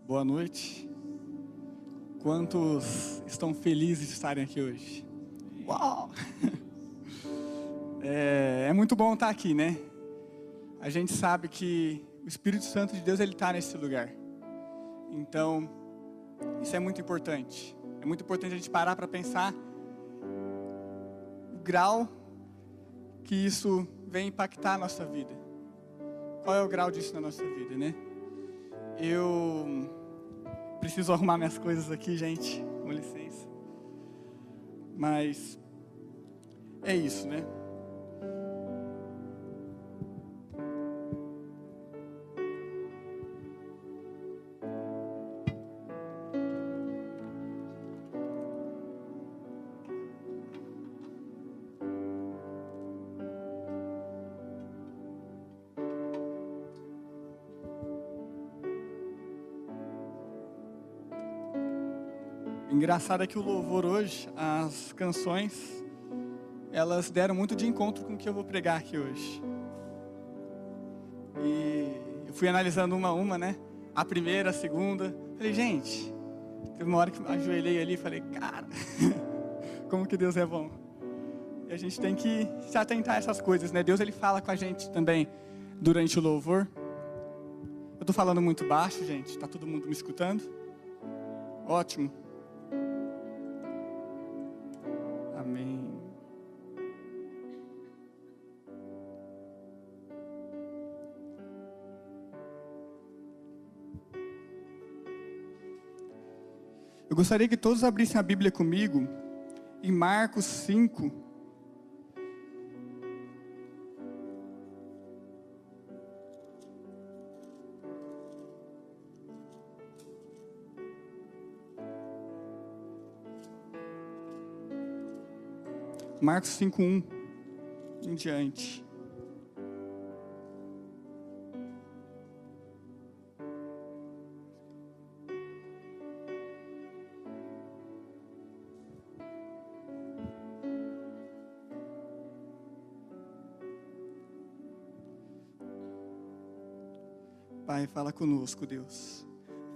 Boa noite. Quantos estão felizes de estarem aqui hoje? Uau! É muito bom estar aqui, né? A gente sabe que o Espírito Santo de Deus, ele está nesse lugar. Então, isso é muito importante. É muito importante a gente parar para pensar o grau que isso vem impactar a nossa vida. Qual é o grau disso na nossa vida, né? Eu preciso arrumar minhas coisas aqui, gente, com licença. Mas é isso, né? Engraçado é que o louvor hoje, as canções, elas deram muito de encontro com o que eu vou pregar aqui hoje. E eu fui analisando uma a uma, né? A primeira, a segunda. Falei, gente, teve uma hora que eu ajoelhei ali e falei, cara, como que Deus é bom. E a gente tem que se atentar a essas coisas, né? Deus, ele fala com a gente também durante o louvor. Eu tô falando muito baixo, gente. Tá todo mundo me escutando? Ótimo. Amém. Eu gostaria que todos abrissem a Bíblia comigo em Marcos 5. Marcos 5:1 em diante. Pai, fala conosco, Deus.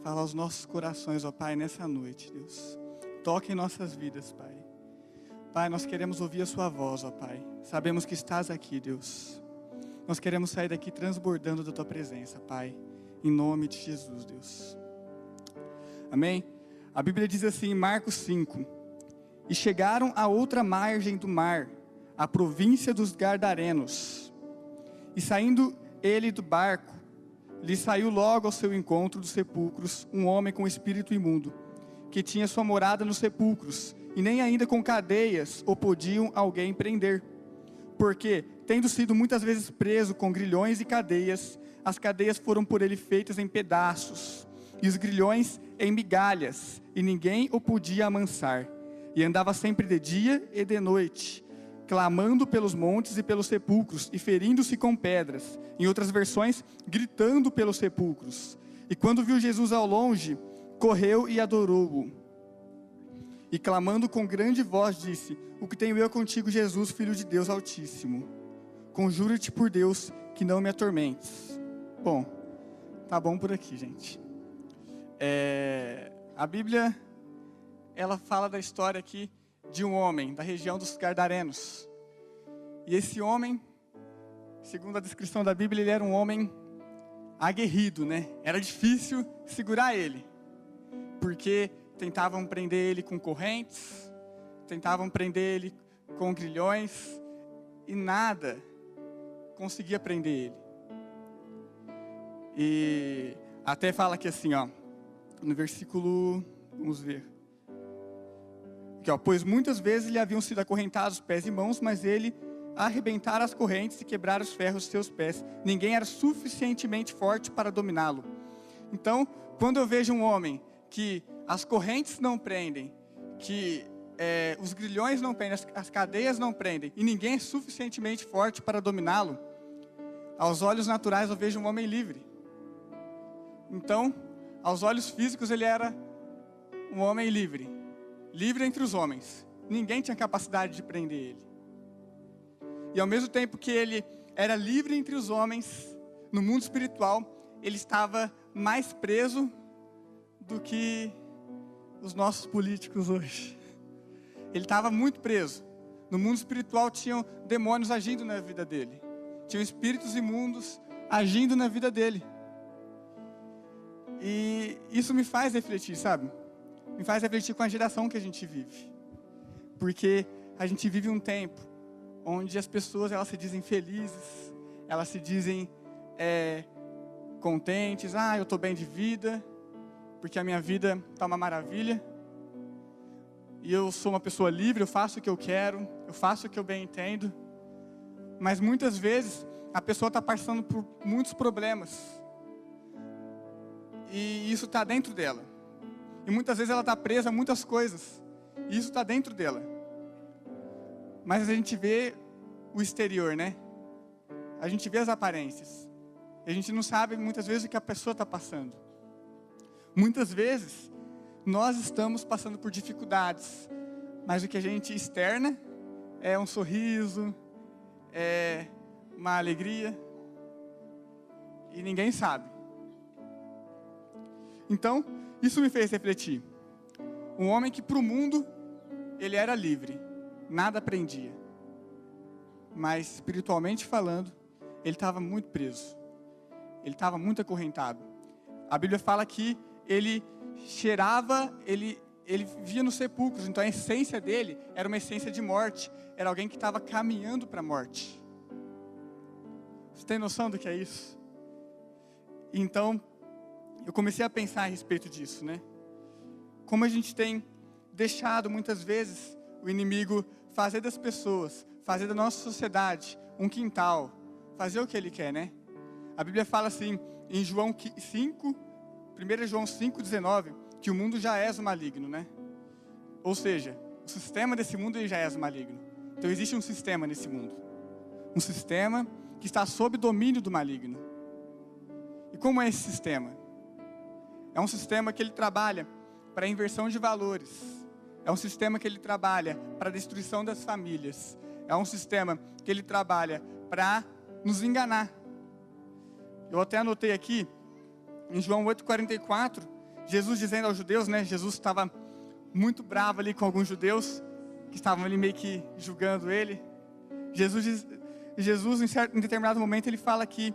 Fala aos nossos corações, ó Pai, nessa noite, Deus. Toque em nossas vidas, Pai. Pai, nós queremos ouvir a sua voz, ó Pai. Sabemos que estás aqui, Deus. Nós queremos sair daqui transbordando da tua presença, Pai. Em nome de Jesus, Deus. Amém? A Bíblia diz assim em Marcos 5. E chegaram a outra margem do mar, a província dos Gadarenos. E saindo ele do barco, lhe saiu logo ao seu encontro dos sepulcros um homem com espírito imundo, que tinha sua morada nos sepulcros, e nem ainda com cadeias o podiam alguém prender. Porque, tendo sido muitas vezes preso com grilhões e cadeias, as cadeias foram por ele feitas em pedaços, e os grilhões em migalhas, e ninguém o podia amansar. E andava sempre de dia e de noite, clamando pelos montes e pelos sepulcros, e ferindo-se com pedras. Em outras versões, gritando pelos sepulcros. E quando viu Jesus ao longe, correu e adorou-o. E clamando com grande voz disse: o que tenho eu contigo, Jesus, Filho de Deus Altíssimo? Conjuro-te por Deus que não me atormentes. Bom, tá bom por aqui, gente. A Bíblia, ela fala da história aqui de um homem da região dos Gadarenos. E esse homem, segundo a descrição da Bíblia, ele era um homem aguerrido, né? Era difícil segurar ele, porque tentavam prender ele com correntes, tentavam prender ele com grilhões, e nada conseguia prender ele. E até fala aqui assim, ó, no versículo, vamos ver, aqui, ó, pois muitas vezes lhe haviam sido acorrentados pés e mãos, mas ele arrebentara as correntes e quebrara os ferros de seus pés. Ninguém era suficientemente forte para dominá-lo. Então, quando eu vejo um homem que as correntes não prendem, que os grilhões não prendem, as cadeias não prendem, e ninguém é suficientemente forte para dominá-lo, aos olhos naturais eu vejo um homem livre. Então, aos olhos físicos ele era um homem livre, livre entre os homens. Ninguém tinha capacidade de prender ele. E ao mesmo tempo que ele era livre entre os homens, no mundo espiritual, ele estava mais preso do que os nossos políticos hoje. Ele estava muito preso. No mundo espiritual tinham demônios agindo na vida dele. Tinham espíritos imundos agindo na vida dele. E isso me faz refletir, sabe? Me faz refletir com a geração que a gente vive. Porque a gente vive um tempo onde as pessoas, elas se dizem felizes, elas se dizem contentes. Ah, eu estou bem de vida, porque a minha vida está uma maravilha. E eu sou uma pessoa livre, eu faço o que eu quero, eu faço o que eu bem entendo. Mas muitas vezes a pessoa está passando por muitos problemas. E isso está dentro dela. E muitas vezes ela está presa a muitas coisas. E isso está dentro dela. Mas a gente vê o exterior, né? A gente vê as aparências. E a gente não sabe muitas vezes o que a pessoa está passando. Muitas vezes nós estamos passando por dificuldades. Mas o que a gente externa é um sorriso, é uma alegria. E ninguém sabe. Então, isso me fez refletir. Um homem que para o mundo, ele era livre, nada prendia. Mas espiritualmente falando, ele estava muito preso. Ele estava muito acorrentado. A Bíblia fala que ele cheirava, ele vivia nos sepulcros. Então a essência dele era uma essência de morte. Era alguém que estava caminhando para a morte. Você tem noção do que é isso? Então, eu comecei a pensar a respeito disso, né? Como a gente tem deixado muitas vezes o inimigo fazer das pessoas, fazer da nossa sociedade um quintal, fazer o que ele quer, né? A Bíblia fala assim, em João 5, 1 João 5,19, que o mundo já é o maligno, né? Ou seja, o sistema desse mundo ele já é o maligno. Então existe um sistema nesse mundo. Um sistema que está sob domínio do maligno. E como é esse sistema? É um sistema que ele trabalha para a inversão de valores. É um sistema que ele trabalha para a destruição das famílias. É um sistema que ele trabalha para nos enganar. Eu até anotei aqui, em João 8,44, Jesus dizendo aos judeus, né? Jesus estava muito bravo ali com alguns judeus, que estavam ali meio que julgando ele. Jesus em determinado momento, ele fala que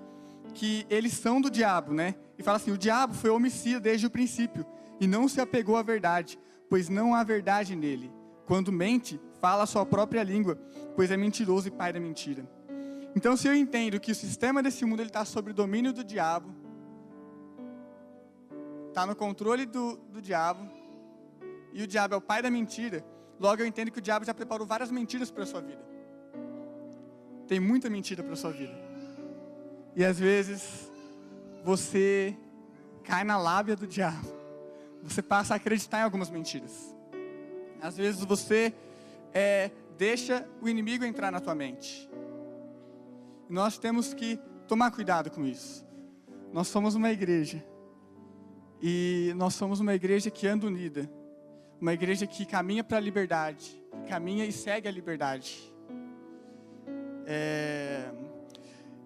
eles são do diabo, né? E fala assim, o diabo foi homicida desde o princípio, e não se apegou à verdade, pois não há verdade nele. Quando mente, fala a sua própria língua, pois é mentiroso e pai da mentira. Então, se eu entendo que o sistema desse mundo está sob o domínio do diabo, está no controle do diabo, e o diabo é o pai da mentira, logo eu entendo que o diabo já preparou várias mentiras para a sua vida. Tem muita mentira para a sua vida. E às vezes, você cai na lábia do diabo. Você passa a acreditar em algumas mentiras. Às vezes você deixa o inimigo entrar na tua mente. E nós temos que tomar cuidado com isso. Nós somos uma igreja. E nós somos uma igreja que anda unida. Uma igreja que caminha para a liberdade. Caminha e segue a liberdade.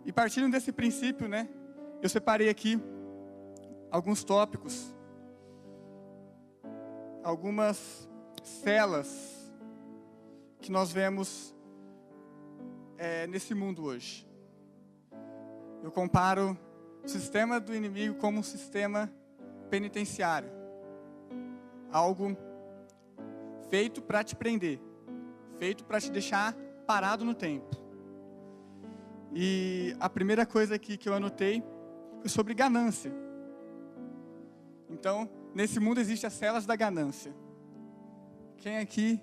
E partindo desse princípio, né? Eu separei aqui alguns tópicos. Algumas celas que nós vemos nesse mundo hoje. Eu comparo o sistema do inimigo como um sistema penitenciário. Algo feito para te prender. Feito para te deixar parado no tempo. E a primeira coisa aqui que eu anotei foi sobre ganância. Então, nesse mundo existem as celas da ganância. Quem aqui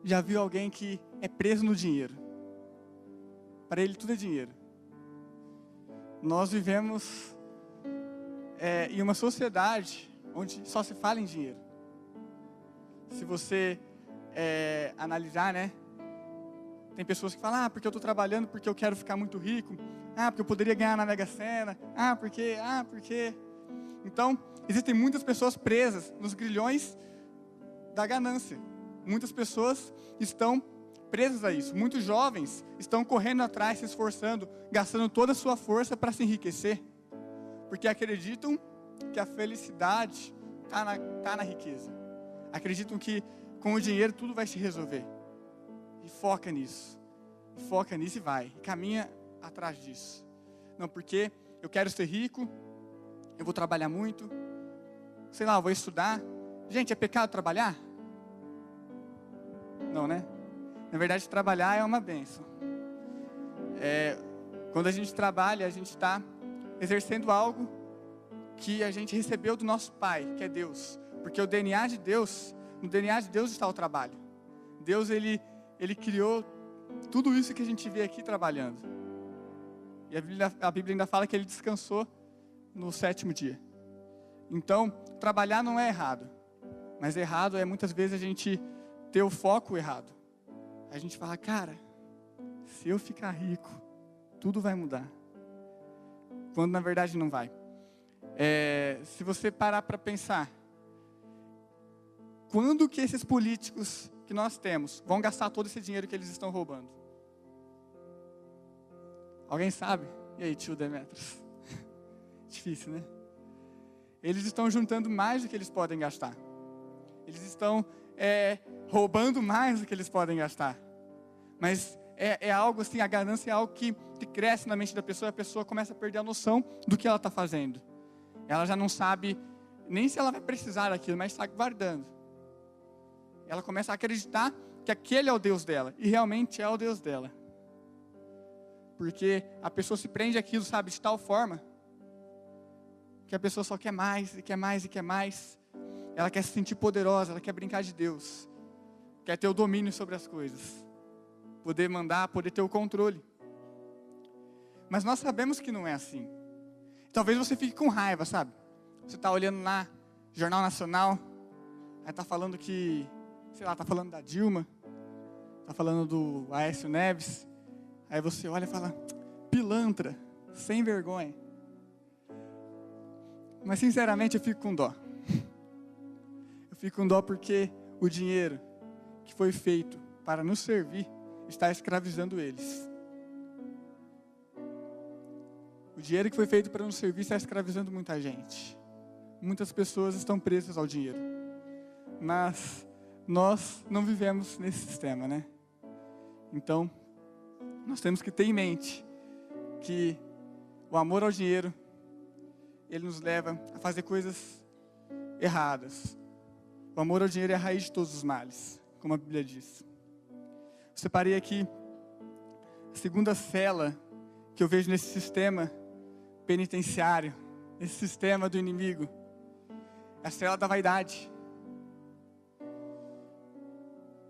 já viu alguém que é preso no dinheiro? Para ele tudo é dinheiro. Nós vivemos em uma sociedade onde só se fala em dinheiro. Se você analisar, né? Tem pessoas que falam, porque eu estou trabalhando porque eu quero ficar muito rico. Porque eu poderia ganhar na Mega Sena. Porque. Então, existem muitas pessoas presas nos grilhões da ganância. Muitas pessoas estão presas a isso. Muitos jovens estão correndo atrás, se esforçando, gastando toda a sua força para se enriquecer. Porque acreditam que a felicidade tá na riqueza. Acreditam que com o dinheiro tudo vai se resolver. E foca nisso. Foca nisso e vai. E caminha atrás disso. Não, porque eu quero ser rico, eu vou trabalhar muito, sei lá, eu vou estudar. Gente, é pecado trabalhar? Não, né? Na verdade, trabalhar é uma bênção. Quando a gente trabalha, a gente está exercendo algo que a gente recebeu do nosso Pai, que é Deus. Porque no DNA de Deus está o trabalho. Deus, Ele criou tudo isso que a gente vê aqui trabalhando. E a Bíblia ainda fala que Ele descansou no 7º dia. Então, trabalhar não é errado. Mas errado é muitas vezes a gente ter o foco errado. A gente fala, cara, se eu ficar rico, tudo vai mudar. Quando na verdade não vai. Se você parar para pensar, quando que esses políticos que nós temos vão gastar todo esse dinheiro que eles estão roubando? Alguém sabe? E aí, tio Demetrios? Difícil, né? Eles estão juntando mais do que eles podem gastar. Eles estão roubando mais do que eles podem gastar. Mas é algo assim, a ganância é algo que cresce na mente da pessoa, e a pessoa começa a perder a noção do que ela está fazendo. Ela já não sabe nem se ela vai precisar daquilo, mas está guardando. Ela começa a acreditar que aquele é o Deus dela, e realmente é o Deus dela. Porque a pessoa se prende àquilo, sabe, de tal forma, que a pessoa só quer mais, e quer mais, e quer mais. Ela quer se sentir poderosa, ela quer brincar de Deus. Quer ter o domínio sobre as coisas. Poder mandar, poder ter o controle. Mas nós sabemos que não é assim. Talvez você fique com raiva, sabe? Você está olhando lá, Jornal Nacional, aí está falando que, sei lá, está falando da Dilma, está falando do Aécio Neves. Aí você olha e fala, pilantra, sem vergonha. Mas sinceramente eu fico com dó. Eu fico com dó porque o dinheiro que foi feito para nos servir está escravizando eles. O dinheiro que foi feito para nos servir está escravizando muita gente. Muitas pessoas estão presas ao dinheiro. Mas nós não vivemos nesse sistema, né? Então, nós temos que ter em mente que o amor ao dinheiro, ele nos leva a fazer coisas erradas. O amor ao dinheiro é a raiz de todos os males, como a Bíblia diz. Eu separei aqui a segunda cela que eu vejo nesse sistema penitenciário, nesse sistema do inimigo. É a cela da vaidade.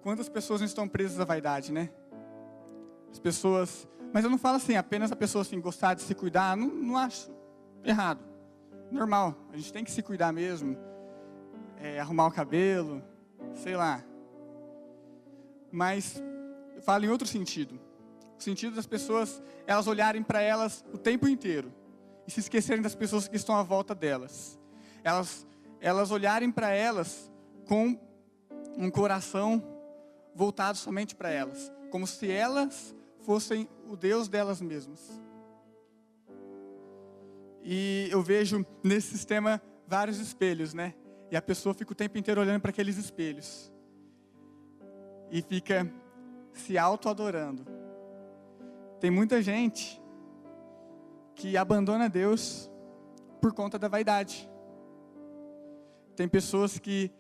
Quantas pessoas não estão presas à vaidade, né? As pessoas, mas eu não falo assim, apenas a pessoa assim, gostar de se cuidar, não acho errado. Normal, a gente tem que se cuidar mesmo, arrumar o cabelo, sei lá. Mas eu falo em outro sentido. O sentido das pessoas, elas olharem para elas o tempo inteiro e se esquecerem das pessoas que estão à volta delas. Elas olharem para elas com um coração voltado somente para elas, como se elas fossem o Deus delas mesmas. E eu vejo nesse sistema vários espelhos, né? E a pessoa fica o tempo inteiro olhando para aqueles espelhos. E fica se auto-adorando. Tem muita gente que abandona Deus por conta da vaidade. Tem pessoas que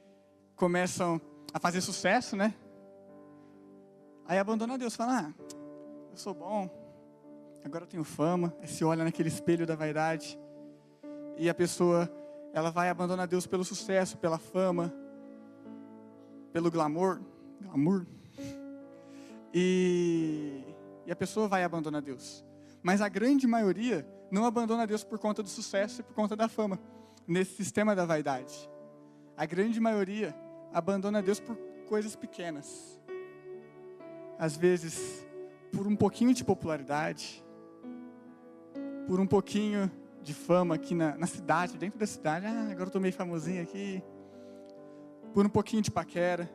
começam a fazer sucesso, né? Aí abandona Deus, fala, eu sou bom, agora eu tenho fama. Aí se olha naquele espelho da vaidade. E a pessoa, ela vai abandonar Deus pelo sucesso, pela fama, pelo glamour. E a pessoa vai abandonar Deus. Mas a grande maioria não abandona Deus por conta do sucesso e por conta da fama. Nesse sistema da vaidade. A grande maioria abandona Deus por coisas pequenas. Às vezes, por um pouquinho de popularidade, por um pouquinho de fama aqui na cidade, dentro da cidade. Agora eu tô meio famosinho aqui. Por um pouquinho de paquera.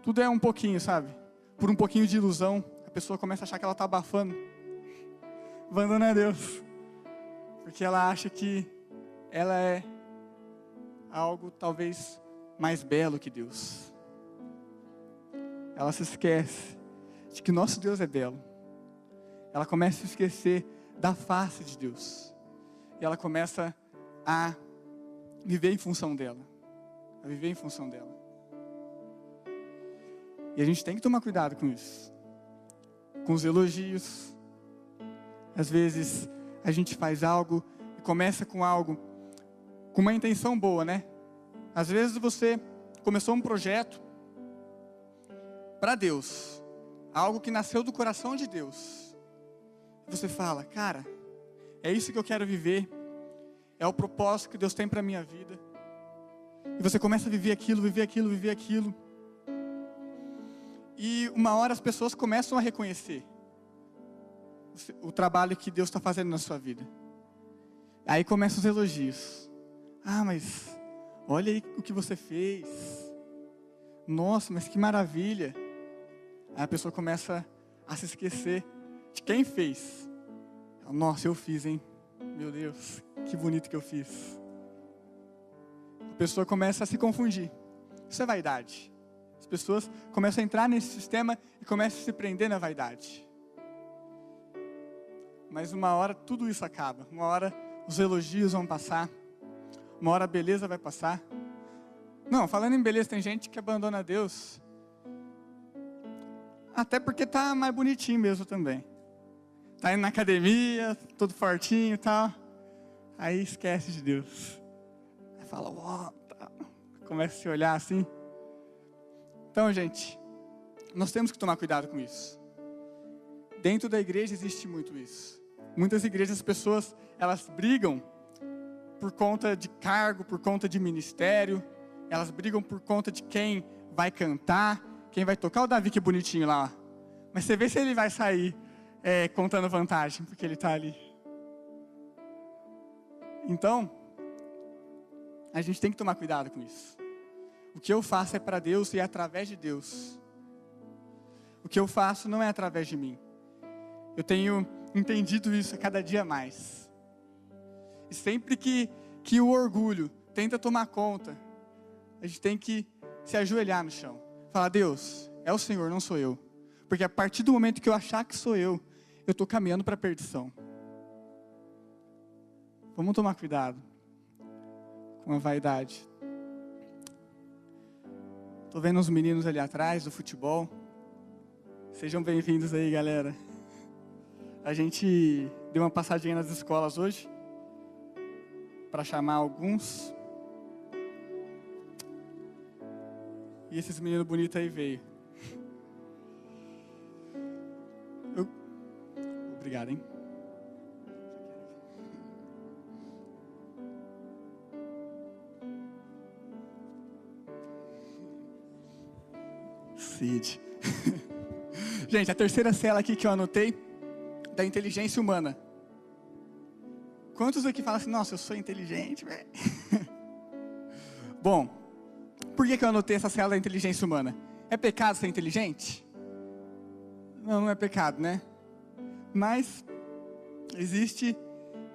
Tudo é um pouquinho, sabe? Por um pouquinho de ilusão, a pessoa começa a achar que ela está abafando. Abandona Deus. Porque ela acha que ela é algo talvez mais belo que Deus. Ela se esquece de que nosso Deus é belo. Ela começa a se esquecer da face de Deus. E ela começa a viver em função dela. A viver em função dela. E a gente tem que tomar cuidado com isso. Com os elogios. Às vezes a gente faz algo e começa com algo com uma intenção boa, né? Às vezes você começou um projeto para Deus. Algo que nasceu do coração de Deus. E você fala, cara, é isso que eu quero viver. É o propósito que Deus tem para a minha vida. E você começa a viver aquilo, viver aquilo, viver aquilo. E uma hora as pessoas começam a reconhecer o trabalho que Deus está fazendo na sua vida. Aí começam os elogios. Ah, mas olha aí o que você fez. Nossa, mas que maravilha. Aí a pessoa começa a se esquecer de quem fez. Nossa, eu fiz, hein? Meu Deus, que bonito que eu fiz. A pessoa começa a se confundir. Isso é vaidade. As pessoas começam a entrar nesse sistema e começam a se prender na vaidade. Mas uma hora tudo isso acaba. Uma hora os elogios vão passar. Uma hora a beleza vai passar. Não, falando em beleza, tem gente que abandona Deus. Até porque tá mais bonitinho mesmo também. Tá indo na academia, todo fortinho e tal. Aí esquece de Deus. Aí fala, ó, tá. Começa a se olhar assim. Então, gente, nós temos que tomar cuidado com isso. Dentro da igreja existe muito isso. Muitas igrejas, as pessoas, elas brigam por conta de cargo, por conta de ministério. Elas brigam por conta de quem vai cantar, quem vai tocar. O Davi, que bonitinho lá. Mas você vê se ele vai sair contando vantagem, porque ele está ali. Então, a gente tem que tomar cuidado com isso. O que eu faço é para Deus e é através de Deus. O que eu faço não é através de mim. Eu tenho entendido isso a cada dia mais. E sempre que o orgulho tenta tomar conta, a gente tem que se ajoelhar no chão. Falar, Deus, é o Senhor, não sou eu. Porque a partir do momento que eu achar que sou eu estou caminhando para a perdição. Vamos tomar cuidado com a vaidade. Estou vendo os meninos ali atrás do futebol. Sejam bem-vindos aí, galera. A gente deu uma passadinha nas escolas hoje, para chamar alguns. E esses meninos bonitos aí veio. Obrigado, hein? Cid. Gente, a terceira cela aqui que eu anotei, da inteligência humana. Quantos aqui falam assim, nossa, eu sou inteligente, velho? Bom, por que eu anotei essa cela da inteligência humana? É pecado ser inteligente? Não, não é pecado, né? Mas existe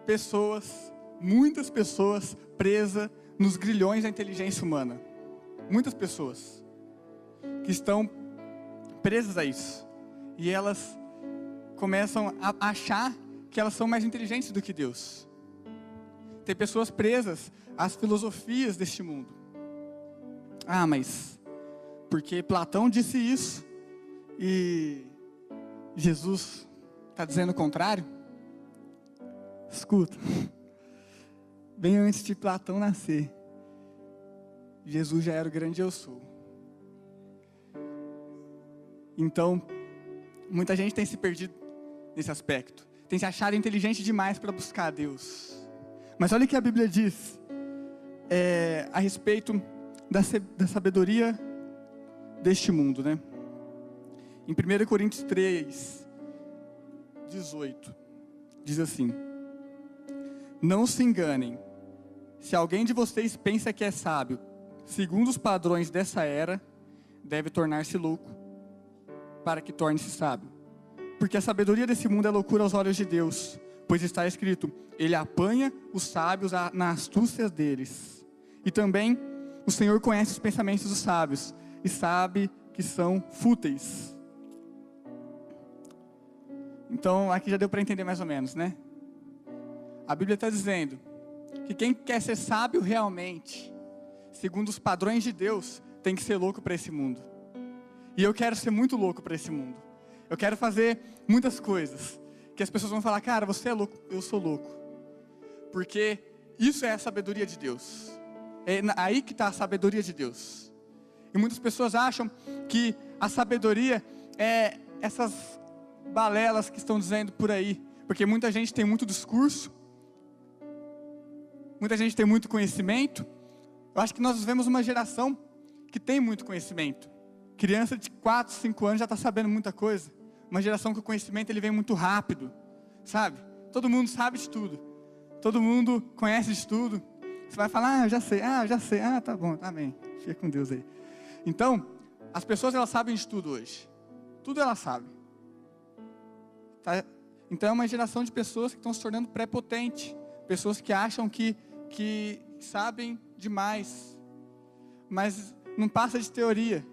pessoas, muitas pessoas presas nos grilhões da inteligência humana. Muitas pessoas que estão presas a isso. E elas começam a achar que elas são mais inteligentes do que Deus. Tem pessoas presas às filosofias deste mundo. Ah, mas porque Platão disse isso e Jesus está dizendo o contrário? Escuta. Bem antes de Platão nascer, Jesus já era o grande eu sou. Então, muita gente tem se perdido nesse aspecto. Tem se achado inteligente demais para buscar a Deus. Mas olha o que a Bíblia diz a respeito da sabedoria deste mundo, né? Em 1 Coríntios 3, 18, diz assim: não se enganem, se alguém de vocês pensa que é sábio, segundo os padrões dessa era, deve tornar-se louco, para que torne-se sábio. Porque a sabedoria desse mundo é loucura aos olhos de Deus, Pois está escrito, ele apanha os sábios na astúcia deles. E também o Senhor conhece os pensamentos dos sábios e sabe que são fúteis. Então, aqui já deu para entender mais ou menos, né? A Bíblia está dizendo que quem quer ser sábio realmente, segundo os padrões de Deus, tem que ser louco para esse mundo. E eu quero ser muito louco para esse mundo. Eu quero fazer muitas coisas que as pessoas vão falar, cara, você é louco, eu sou louco. Porque isso é a sabedoria de Deus. É aí que está a sabedoria de Deus. E muitas pessoas acham que a sabedoria é essas balelas que estão dizendo por aí. Porque muita gente tem muito discurso, muita gente tem muito conhecimento. Eu acho que nós vivemos uma geração que tem muito conhecimento. Criança de 4, 5 anos já está sabendo muita coisa. Uma geração que o conhecimento ele vem muito rápido, sabe? Todo mundo sabe de tudo. Todo mundo conhece de tudo. Você vai falar, já sei, tá bom, tá bem. Fica com Deus aí. Então, as pessoas elas sabem de tudo hoje. Tudo elas sabem. Tá? Então é uma geração de pessoas que estão se tornando prepotentes. Pessoas que acham que sabem demais. Mas não passa de teoria.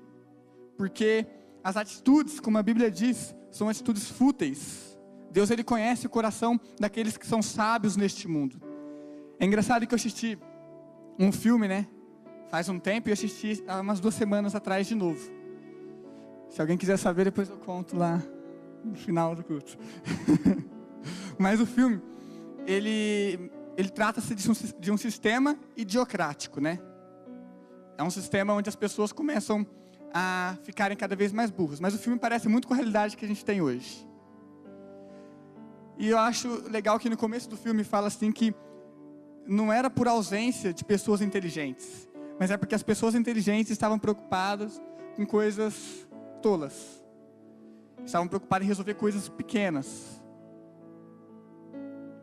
Porque as atitudes, como a Bíblia diz, são atitudes fúteis. Deus ele conhece o coração daqueles que são sábios neste mundo. É engraçado que eu assisti um filme, né? Faz um tempo e eu assisti há umas 2 semanas atrás de novo. Se alguém quiser saber, depois eu conto lá no final do culto. Mas o filme, ele trata-se de um sistema idiocrático, né? É um sistema onde as pessoas começam a ficarem cada vez mais burros. Mas o filme parece muito com a realidade que a gente tem hoje. E eu acho legal que no começo do filme fala assim que não era por ausência de pessoas inteligentes, mas é porque as pessoas inteligentes estavam preocupadas com coisas tolas. Estavam preocupadas em resolver coisas pequenas.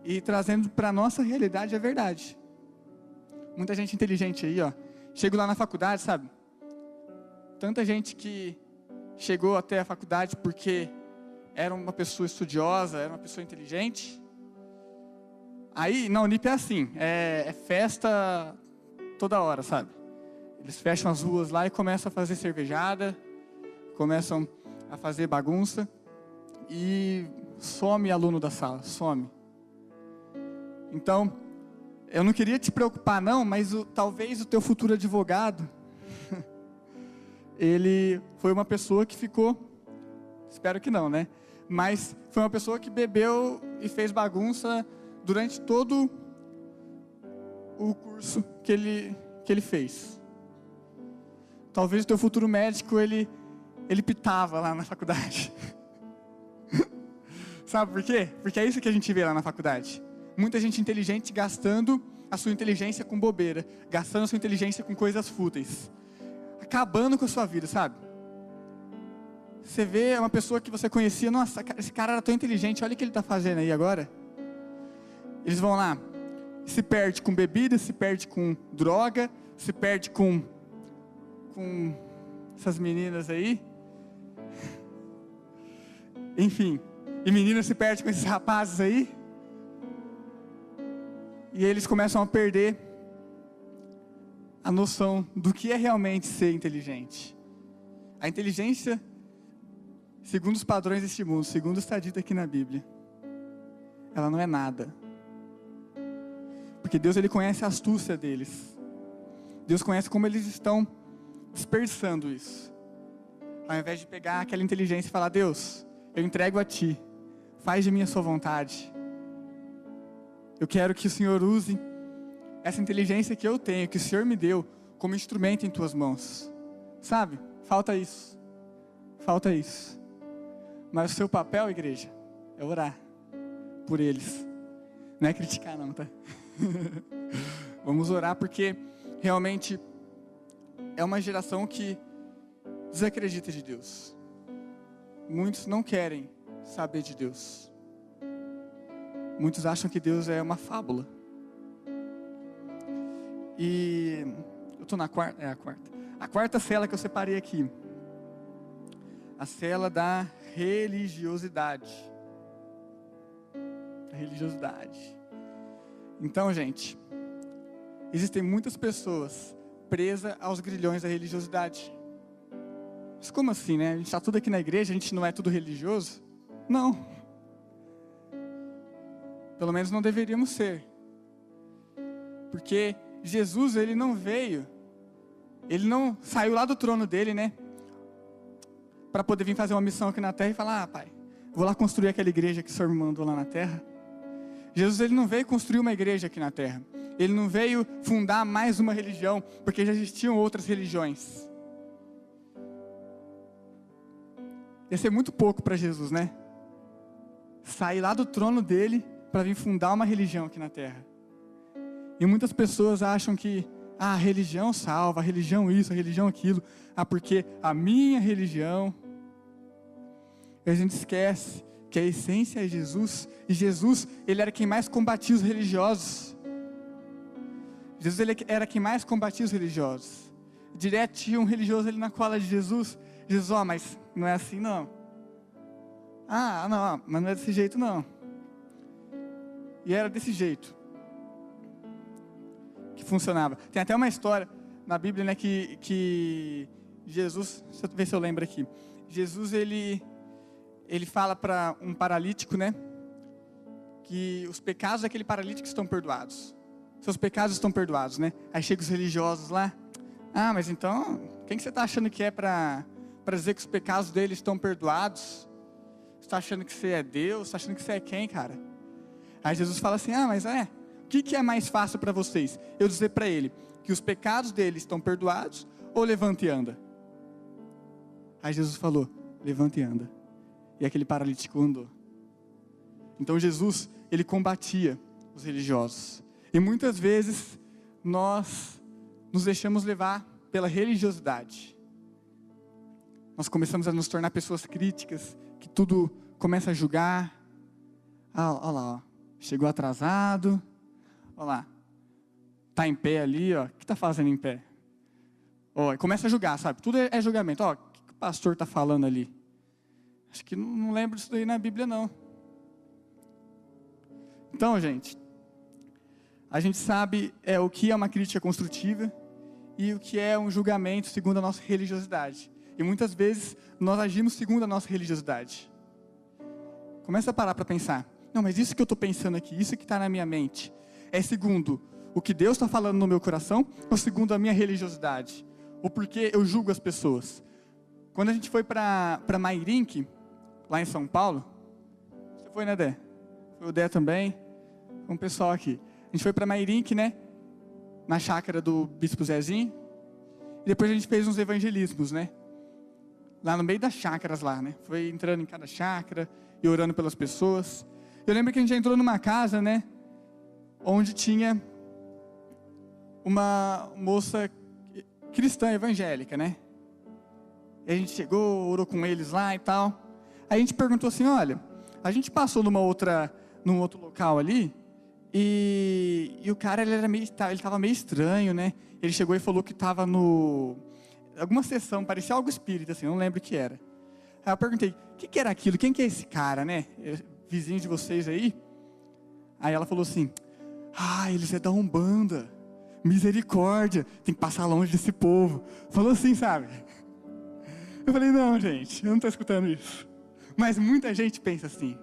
E trazendo para a nossa realidade a verdade. Muita gente inteligente aí, ó. Chego lá na faculdade, sabe? Tanta gente que chegou até a faculdade porque era uma pessoa estudiosa, era uma pessoa inteligente. Aí, na Unip é assim, é festa toda hora, sabe? Eles fecham as ruas lá e começam a fazer cervejada, começam a fazer bagunça e some aluno da sala, some. Então, eu não queria te preocupar não, mas talvez o teu futuro advogado, ele foi uma pessoa que ficou, espero que não, né? Mas foi uma pessoa que bebeu e fez bagunça durante todo o curso que ele fez. Talvez o teu futuro médico, ele pitava lá na faculdade. Sabe por quê? Porque é isso que a gente vê lá na faculdade. Muita gente inteligente gastando a sua inteligência com bobeira, gastando a sua inteligência com coisas fúteis, acabando com a sua vida, sabe? Você vê uma pessoa que você conhecia, nossa, esse cara era tão inteligente, olha o que ele está fazendo aí agora. Eles vão lá, se perde com bebida, se perde com droga, se perde com essas meninas aí. Enfim, e meninas se perdem com esses rapazes aí. E eles começam a perder a noção do que é realmente ser inteligente. A inteligência, segundo os padrões deste mundo, segundo está dito aqui na Bíblia, ela não é nada. Porque Deus ele conhece a astúcia deles. Deus conhece como eles estão dispersando isso. Ao invés de pegar aquela inteligência e falar, Deus, eu entrego a Ti, faz de mim a Sua vontade. Eu quero que o Senhor use essa inteligência que eu tenho, que o Senhor me deu, como instrumento em Tuas mãos. Sabe? Falta isso. Falta isso. Mas o seu papel, igreja, é orar por eles. Não é criticar não, tá? Vamos orar porque realmente é uma geração que desacredita de Deus. Muitos não querem saber de Deus. Muitos acham que Deus é uma fábula. E eu estou na quarta, a quarta cela que eu separei aqui. A cela da religiosidade. A religiosidade. Então, gente, existem muitas pessoas presas aos grilhões da religiosidade. Mas como assim, né? A gente está tudo aqui na igreja, a gente não é tudo religioso? Não. Pelo menos não deveríamos ser. Porque Jesus, ele não veio, ele não saiu lá do trono dele, né? Para poder vir fazer uma missão aqui na terra e falar, pai, vou lá construir aquela igreja que o Senhor me mandou lá na terra. Jesus, ele não veio construir uma igreja aqui na terra. Ele não veio fundar mais uma religião, porque já existiam outras religiões. Ia ser muito pouco para Jesus, né? Sair lá do trono dele para vir fundar uma religião aqui na terra. E muitas pessoas acham que a religião salva, a religião isso, a religião aquilo. Porque a minha religião. E a gente esquece que a essência é Jesus. E Jesus, ele era quem mais combatia os religiosos. Jesus, ele era quem mais combatia os religiosos. Direto tinha um religioso ali na cola de Jesus. Jesus, mas não é assim não. Não, mas não é desse jeito não. E era desse jeito que funcionava. Tem até uma história na Bíblia, né, que Jesus, deixa eu ver se eu lembro aqui. Jesus, ele fala para um paralítico, né, que os pecados daquele paralítico estão perdoados. Seus pecados estão perdoados, né? Aí chegam os religiosos lá. Mas então, quem que você está achando que é para dizer que os pecados dele estão perdoados? Você está achando que você é Deus? Você está achando que você é quem, cara? Aí Jesus fala assim, mas o que é mais fácil para vocês? Eu dizer para ele que os pecados dele estão perdoados ou levanta e anda? Aí Jesus falou, levanta e anda. E aquele paralítico andou. Então Jesus, ele combatia os religiosos. E muitas vezes nós nos deixamos levar pela religiosidade. Nós começamos a nos tornar pessoas críticas, que tudo começa a julgar. Olha lá, chegou atrasado. Olha lá, está em pé ali, o que está fazendo em pé? Começa a julgar, sabe? Tudo é julgamento. O que o pastor está falando ali? Acho que não lembro disso daí na Bíblia, não. Então, gente, a gente sabe o que é uma crítica construtiva e o que é um julgamento segundo a nossa religiosidade. E muitas vezes nós agimos segundo a nossa religiosidade. Começa a parar para pensar. Não, mas isso que eu estou pensando aqui, isso que está na minha mente, é segundo o que Deus está falando no meu coração ou segundo a minha religiosidade? Ou porque eu julgo as pessoas? Quando a gente foi para Mairink, lá em São Paulo, você foi, né, Dé? Foi o Dé também, um pessoal aqui. A gente foi para Mairink, né, na chácara do Bispo Zezinho, e depois a gente fez uns evangelismos, né, lá no meio das chácaras lá, né, foi entrando em cada chácara e orando pelas pessoas. Eu lembro que a gente entrou numa casa, né, onde tinha uma moça cristã evangélica, né, e a gente chegou, orou com eles lá e tal. Aí a gente perguntou assim, olha, a gente passou num outro local ali, e o cara, ele estava meio estranho, né? Ele chegou e falou que estava alguma sessão, parecia algo espírita, assim, não lembro o que era. Aí eu perguntei, o que era aquilo? Quem que é esse cara, né? Vizinho de vocês aí? Aí ela falou assim, eles é da Umbanda, misericórdia, tem que passar longe desse povo. Falou assim, sabe? Eu falei, não, gente, eu não estou escutando isso. Mas muita gente pensa assim.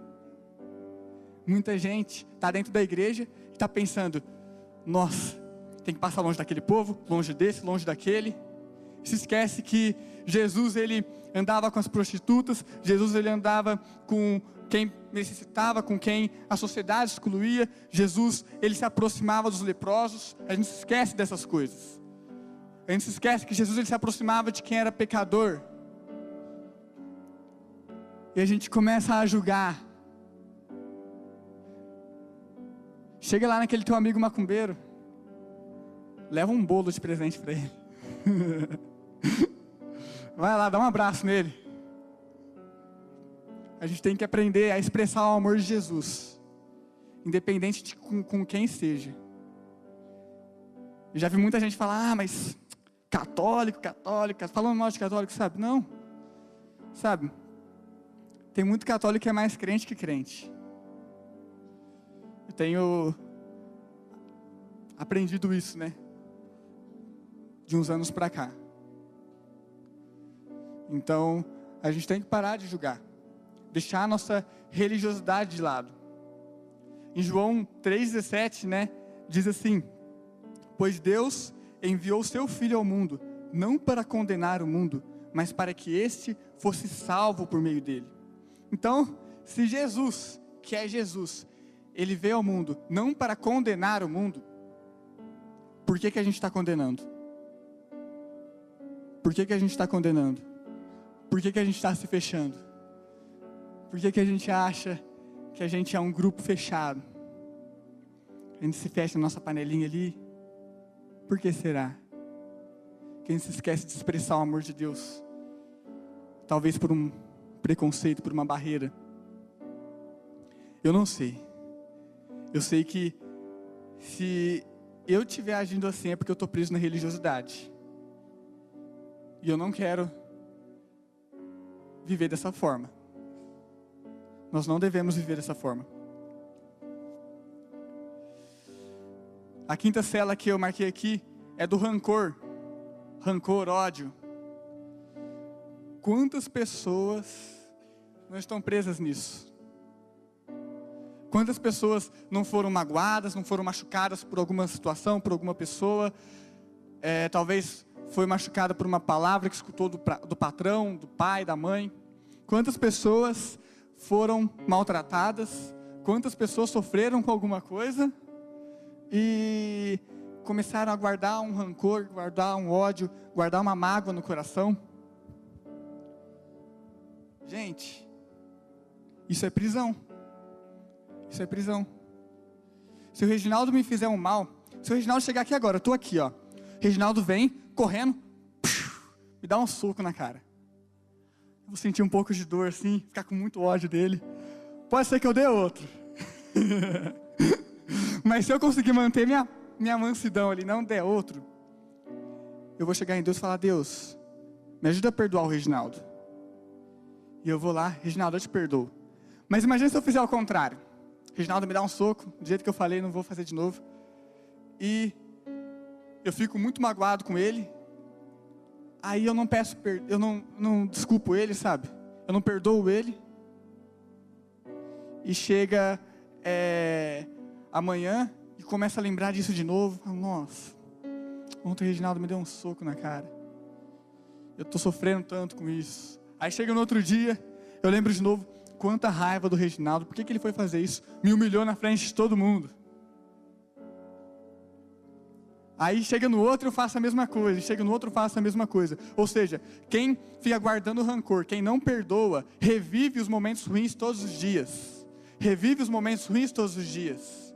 Muita gente está dentro da igreja e está pensando, nossa, tem que passar longe daquele povo, longe desse, longe daquele. Se esquece que Jesus, ele andava com as prostitutas, Jesus, ele andava com quem necessitava, com quem a sociedade excluía. Jesus, ele se aproximava dos leprosos. A gente se esquece dessas coisas. A gente se esquece que Jesus, ele se aproximava de quem era pecador. E a gente começa a julgar. Chega lá naquele teu amigo macumbeiro, leva um bolo de presente para ele. Vai lá, dá um abraço nele. A gente tem que aprender a expressar o amor de Jesus, independente de com quem seja. Eu já vi muita gente falar, mas católico, falando mal de católico, sabe? Não, sabe? Tem muito católico que é mais crente que crente. Eu tenho aprendido isso, né? De uns anos para cá. Então, a gente tem que parar de julgar. Deixar a nossa religiosidade de lado. Em João 3,17, né? Diz assim: pois Deus enviou o seu Filho ao mundo, não para condenar o mundo, mas para que este fosse salvo por meio dele. Então, se Jesus, que é Jesus, ele veio ao mundo não para condenar o mundo, por que a gente está condenando? Por que a gente está condenando? Por que a gente está se fechando? Por que a gente acha que a gente é um grupo fechado? A gente se fecha na nossa panelinha ali. Por que será? Que a gente se esquece de expressar o amor de Deus. Talvez por um preconceito, por uma barreira. Eu não sei. Eu sei que se eu estiver agindo assim é porque eu estou preso na religiosidade. E eu não quero viver dessa forma. Nós não devemos viver dessa forma. A quinta cela que eu marquei aqui é do rancor. Rancor, ódio. Quantas pessoas não estão presas nisso? Quantas pessoas não foram magoadas, não foram machucadas por alguma situação, por alguma pessoa? Talvez foi machucada por uma palavra que escutou do patrão, do pai, da mãe. Quantas pessoas foram maltratadas? Quantas pessoas sofreram com alguma coisa? E começaram a guardar um rancor, guardar um ódio, guardar uma mágoa no coração. Gente, isso é prisão. Isso é prisão. Se o Reginaldo me fizer um mal, se o Reginaldo chegar aqui agora, eu estou aqui, ó. Reginaldo vem, correndo, me dá um soco na cara. Eu vou sentir um pouco de dor assim, ficar com muito ódio dele. Pode ser que eu dê outro. Mas se eu conseguir manter minha mansidão ali, não der outro, eu vou chegar em Deus e falar: Deus, me ajuda a perdoar o Reginaldo. E eu vou lá: Reginaldo, eu te perdoo. Mas imagine se eu fizer ao contrário. Reginaldo me dá um soco, do jeito que eu falei, não vou fazer de novo. E eu fico muito magoado com ele. Aí eu não peço, eu não desculpo ele, sabe? Eu não perdoo ele. E chega amanhã e começa a lembrar disso de novo. Nossa, ontem o Reginaldo me deu um soco na cara. Eu estou sofrendo tanto com isso. Aí chega no outro dia, eu lembro de novo, quanta raiva do Reginaldo. Por que ele foi fazer isso? Me humilhou na frente de todo mundo. Aí chega no outro, eu faço a mesma coisa. Chega no outro, eu faço a mesma coisa. Ou seja, quem fica guardando rancor, quem não perdoa, revive os momentos ruins todos os dias. Revive os momentos ruins todos os dias.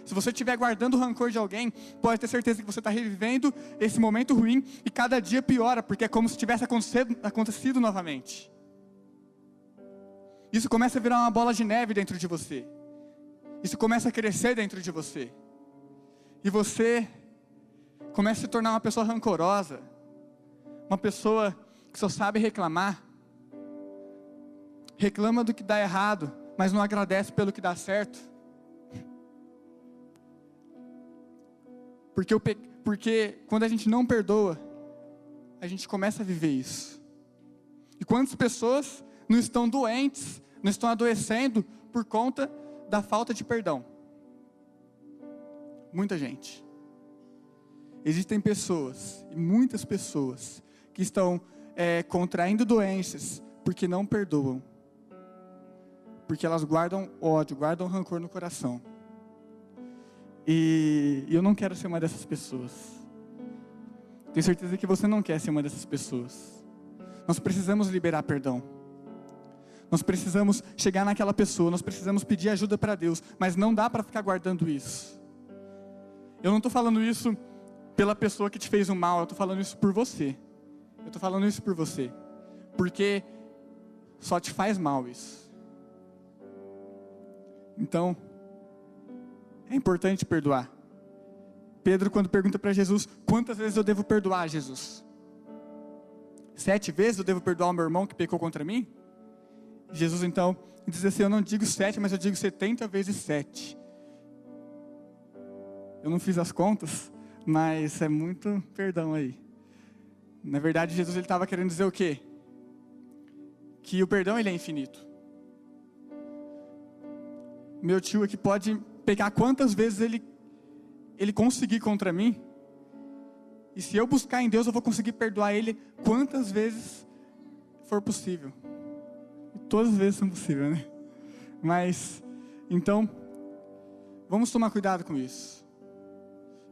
Se você estiver guardando o rancor de alguém, pode ter certeza que você está revivendo esse momento ruim e cada dia piora, porque é como se tivesse acontecido novamente. Isso começa a virar uma bola de neve dentro de você. Isso começa a crescer dentro de você. E você começa a se tornar uma pessoa rancorosa, uma pessoa que só sabe reclamar. Reclama do que dá errado, mas não agradece pelo que dá certo. Porque quando a gente não perdoa, a gente começa a viver isso. E quantas pessoas não estão doentes, não estão adoecendo por conta da falta de perdão? Muita gente. Existem pessoas, e muitas pessoas, que estão contraindo doenças porque não perdoam. Porque elas guardam ódio, guardam rancor no coração. E eu não quero ser uma dessas pessoas. Tenho certeza que você não quer ser uma dessas pessoas. Nós precisamos liberar perdão. Nós precisamos chegar naquela pessoa, nós precisamos pedir ajuda para Deus, mas não dá para ficar guardando isso. Eu não estou falando isso pela pessoa que te fez o mal, eu estou falando isso por você. Eu estou falando isso por você. Porque só te faz mal isso. Então, é importante perdoar. Pedro, quando pergunta para Jesus: quantas vezes eu devo perdoar, Jesus? 7 vezes eu devo perdoar o meu irmão que pecou contra mim? Jesus então diz assim: eu não digo 7, mas eu digo 70 vezes 7. Eu não fiz as contas, mas é muito perdão aí. Na verdade, Jesus ele estava querendo dizer o quê? Que o perdão ele é infinito. Meu tio aqui pode pegar quantas vezes ele conseguir contra mim. E se eu buscar em Deus, eu vou conseguir perdoar ele quantas vezes for possível. E todas as vezes são possíveis, né? Mas, então, vamos tomar cuidado com isso.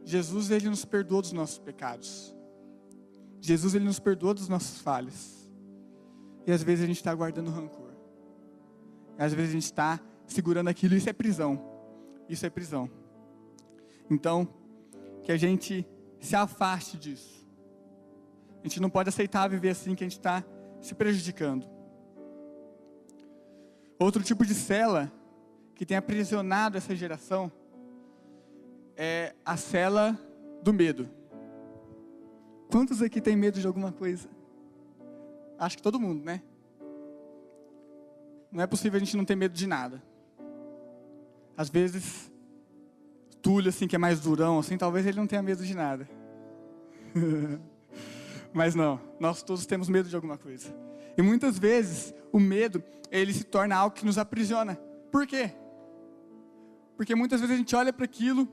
Jesus, ele nos perdoou dos nossos pecados. Jesus, ele nos perdoou dos nossos falhas. E às vezes a gente está guardando rancor. E às vezes a gente está segurando aquilo. Isso é prisão. Isso é prisão. Então, que a gente se afaste disso. A gente não pode aceitar viver assim, que a gente está se prejudicando. Outro tipo de cela que tem aprisionado essa geração é a cela do medo. Quantos aqui tem medo de alguma coisa? Acho que todo mundo, né? Não é possível a gente não ter medo de nada. Às vezes, Túlio, assim, que é mais durão, assim, talvez ele não tenha medo de nada. Mas não, nós todos temos medo de alguma coisa. E muitas vezes, o medo, ele se torna algo que nos aprisiona. Por quê? Porque muitas vezes a gente olha para aquilo,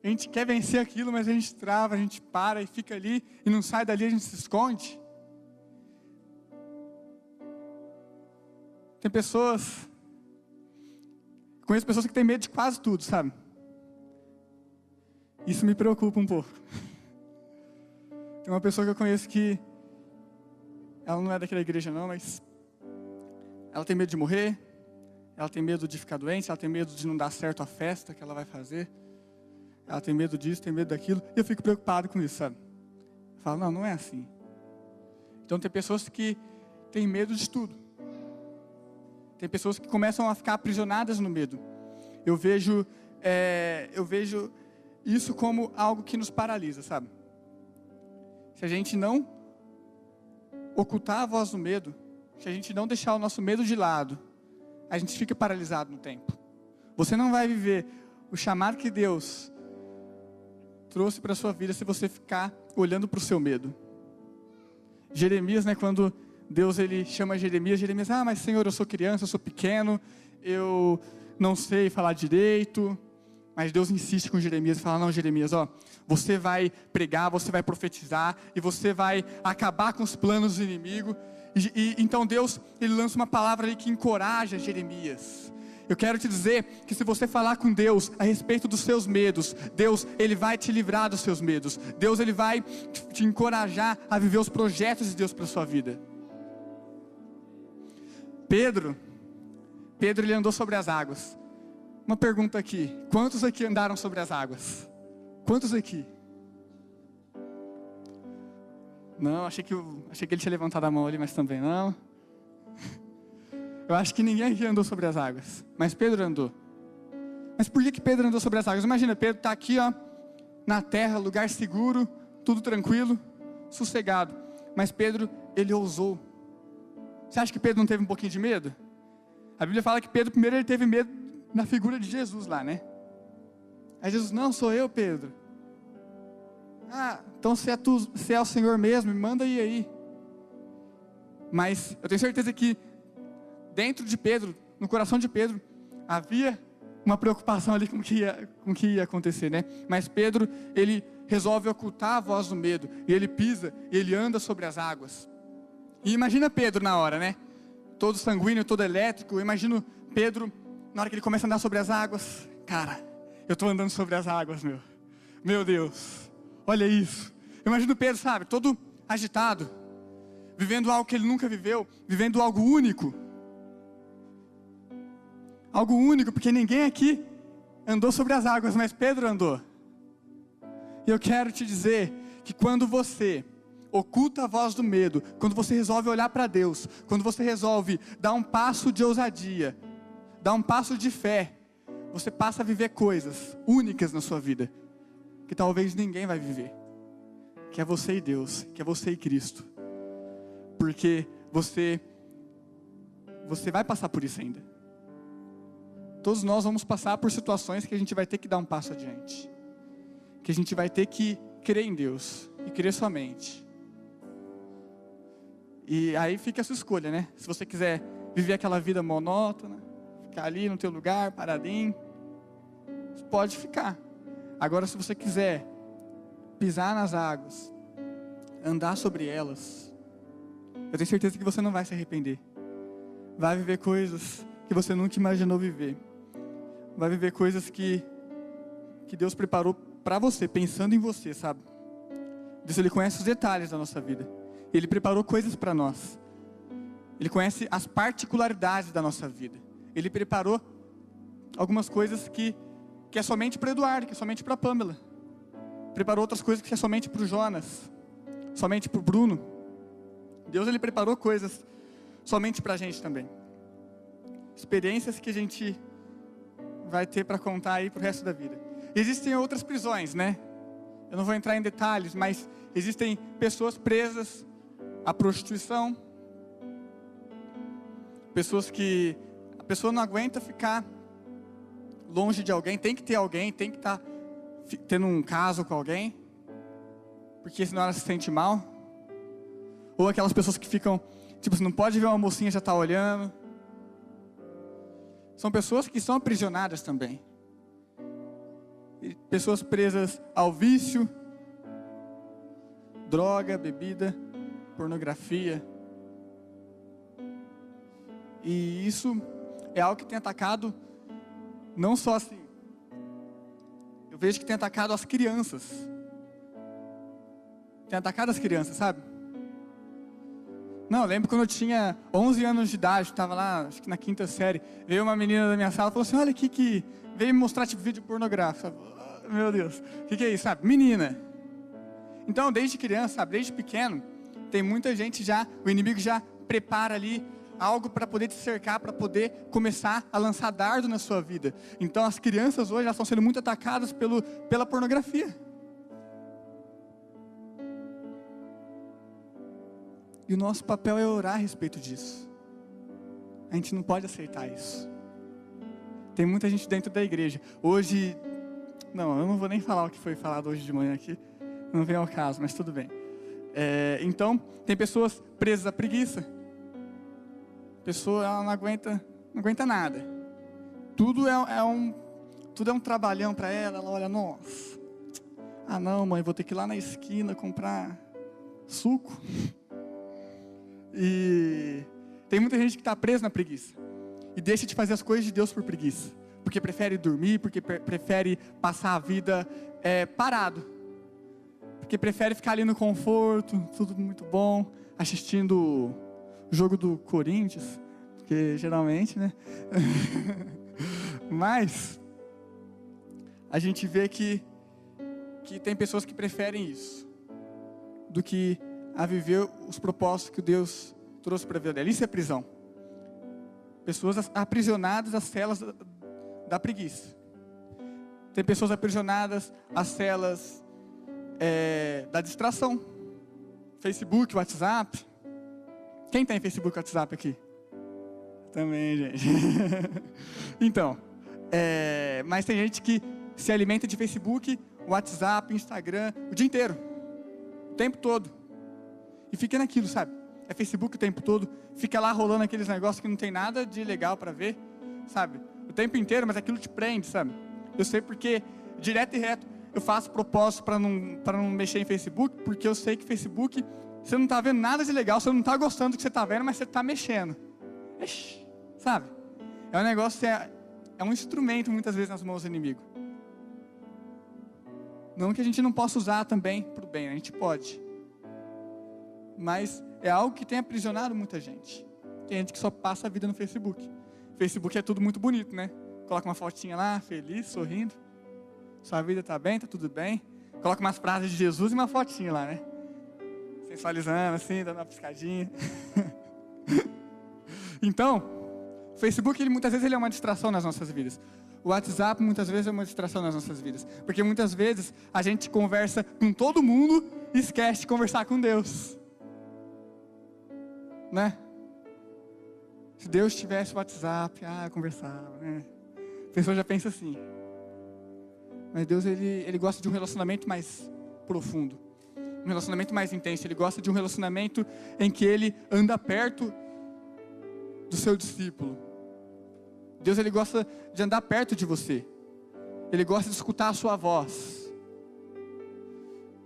a gente quer vencer aquilo, mas a gente trava, a gente para e fica ali, e não sai dali, a gente se esconde. Tem pessoas, conheço pessoas que têm medo de quase tudo, sabe? Isso me preocupa um pouco. Tem uma pessoa que eu conheço que, ela não é daquela igreja não, mas ela tem medo de morrer, ela tem medo de ficar doente, ela tem medo de não dar certo a festa que ela vai fazer. Ela tem medo disso, tem medo daquilo, e eu fico preocupado com isso, sabe? Eu falo, não é assim. Então tem pessoas que têm medo de tudo. Tem pessoas que começam a ficar aprisionadas no medo. Eu vejo isso como algo que nos paralisa, sabe? Se a gente não ocultar a voz do medo, se a gente não deixar o nosso medo de lado, a gente fica paralisado no tempo. Você não vai viver o chamado que Deus trouxe para a sua vida se você ficar olhando para o seu medo. Jeremias, né, quando Deus ele chama Jeremias, mas Senhor, eu sou criança, eu sou pequeno, eu não sei falar direito. Mas Deus insiste com Jeremias e fala, não, Jeremias, você vai pregar, você vai profetizar, e você vai acabar com os planos do inimigo. Então Deus, ele lança uma palavra ali que encoraja Jeremias. Eu quero te dizer que se você falar com Deus a respeito dos seus medos, Deus, ele vai te livrar dos seus medos. Deus, ele vai te encorajar a viver os projetos de Deus para a sua vida. Pedro, ele andou sobre as águas. Uma pergunta aqui, quantos aqui andaram sobre as águas? Quantos aqui? Não, achei que ele tinha levantado a mão ali, mas também não. Eu acho que ninguém aqui andou sobre as águas, mas Pedro andou. Mas por que Pedro andou sobre as águas? Imagina, Pedro está aqui, na terra, lugar seguro, tudo tranquilo, sossegado. Mas Pedro, ele ousou. Você acha que Pedro não teve um pouquinho de medo? A Bíblia fala que Pedro, primeiro, ele teve medo na figura de Jesus lá, né? Aí Jesus, não, sou eu, Pedro. Então se é o Senhor mesmo, me manda ir aí. Mas eu tenho certeza que dentro de Pedro, no coração de Pedro, havia uma preocupação ali com o que ia acontecer, né? Mas Pedro, ele resolve ocultar a voz do medo, e ele pisa, e ele anda sobre as águas. E imagina Pedro na hora, né? Todo sanguíneo, todo elétrico. Eu imagino Pedro, na hora que ele começa a andar sobre as águas. Cara, eu estou andando sobre as águas, meu Deus, olha isso. Eu imagino Pedro, sabe, todo agitado, vivendo algo que ele nunca viveu, vivendo algo único. Algo único, porque ninguém aqui andou sobre as águas, mas Pedro andou. E eu quero te dizer que quando você oculta a voz do medo, quando você resolve olhar para Deus, quando você resolve dar um passo de ousadia, dar um passo de fé, você passa a viver coisas únicas na sua vida, que talvez ninguém vai viver, que é você e Deus, que é você e Cristo, porque você vai passar por isso ainda. Todos nós vamos passar por situações que a gente vai ter que dar um passo adiante. que a gente vai ter que crer em Deus e crer somente. E aí fica a sua escolha, né? Se você quiser viver aquela vida monótona, ficar ali no teu lugar, paradinho, você pode ficar. Agora, se você quiser pisar nas águas, andar sobre elas, eu tenho certeza que você não vai se arrepender. Vai viver coisas que você nunca imaginou viver. Vai viver coisas que Deus preparou para você, pensando em você, sabe? Deus, Ele conhece os detalhes da nossa vida. Ele preparou coisas para nós. Ele conhece as particularidades da nossa vida. Ele preparou algumas coisas que é somente para o Eduardo, que é somente para a Pamela. Preparou outras coisas que é somente para o Jonas, somente para o Bruno. Deus, Ele preparou coisas somente para a gente também. Experiências que a gente vai ter para contar aí para o resto da vida. Existem outras prisões, né? Eu não vou entrar em detalhes, mas existem pessoas presas à prostituição. Pessoas que a pessoa não aguenta ficar longe de alguém, tem que ter alguém, tem que estar tendo um caso com alguém, porque senão ela se sente mal. Ou aquelas pessoas que ficam, tipo, você não pode ver uma mocinha já está olhando. São pessoas que são aprisionadas também. E pessoas presas ao vício, droga, bebida, pornografia. E isso é algo que tem atacado, não só assim, eu vejo que tem atacado as crianças. Tem atacado as crianças, sabe? Não, eu lembro quando eu tinha 11 anos de idade, estava lá, acho que na 5ª série, veio uma menina da minha sala e falou assim, olha aqui que veio me mostrar tipo vídeo pornográfico, sabe? Meu Deus, o que é isso, sabe? Menina. Então, desde criança, sabe? Desde pequeno, tem muita gente já, o inimigo já prepara ali algo para poder te cercar, para poder começar a lançar dardo na sua vida. Então, as crianças hoje já estão sendo muito atacadas pela pornografia. E o nosso papel é orar a respeito disso. A gente não pode aceitar isso. Tem muita gente dentro da igreja. Hoje, não, eu não vou nem falar o que foi falado hoje de manhã aqui. Não vem ao caso, mas tudo bem. Então, tem pessoas presas à preguiça. A pessoa, ela não aguenta nada. Tudo é um trabalhão para ela. Ela olha, nossa. Ah não, mãe, vou ter que ir lá na esquina comprar suco. E tem muita gente que está presa na preguiça e deixa de fazer as coisas de Deus por preguiça, porque prefere dormir, porque prefere passar a vida parado, porque prefere ficar ali no conforto, tudo muito bom, assistindo o jogo do Corinthians, porque geralmente, né? Mas a gente vê que tem pessoas que preferem isso do que a viver os propósitos que Deus trouxe para a vida dela. Isso é prisão. Pessoas aprisionadas às celas da preguiça. Tem pessoas aprisionadas às celas da distração. Facebook, WhatsApp. Quem tem Facebook e WhatsApp aqui? Também, gente. Então, mas tem gente que se alimenta de Facebook, WhatsApp, Instagram, o dia inteiro. O tempo todo. E fica naquilo, sabe? É Facebook o tempo todo. Fica lá rolando aqueles negócios que não tem nada de legal para ver, sabe? O tempo inteiro, mas aquilo te prende, sabe? Eu sei porque, direto e reto, eu faço propósito para não mexer em Facebook, porque eu sei que Facebook, você não está vendo nada de legal, você não está gostando do que você está vendo, mas você está mexendo. Ixi, sabe? É um negócio, é um instrumento muitas vezes nas mãos do inimigo. Não que a gente não possa usar também para o bem, a gente pode. Mas é algo que tem aprisionado muita gente. Tem gente que só passa a vida no Facebook. Facebook é tudo muito bonito, né? Coloca uma fotinha lá, feliz, sorrindo. Sua vida está bem, está tudo bem. Coloca umas frases de Jesus e uma fotinha lá, né? Sensualizando assim, dando uma piscadinha. Então, o Facebook, muitas vezes ele é uma distração nas nossas vidas. O WhatsApp muitas vezes é uma distração nas nossas vidas. Porque muitas vezes a gente conversa com todo mundo e esquece de conversar com Deus. Né? Se Deus tivesse WhatsApp, eu conversava, né? A pessoa já pensa assim. Mas Deus, ele gosta de um relacionamento mais profundo, um relacionamento mais intenso. Ele gosta de um relacionamento em que Ele anda perto do seu discípulo. Deus, Ele gosta de andar perto de você. Ele gosta de escutar a sua voz.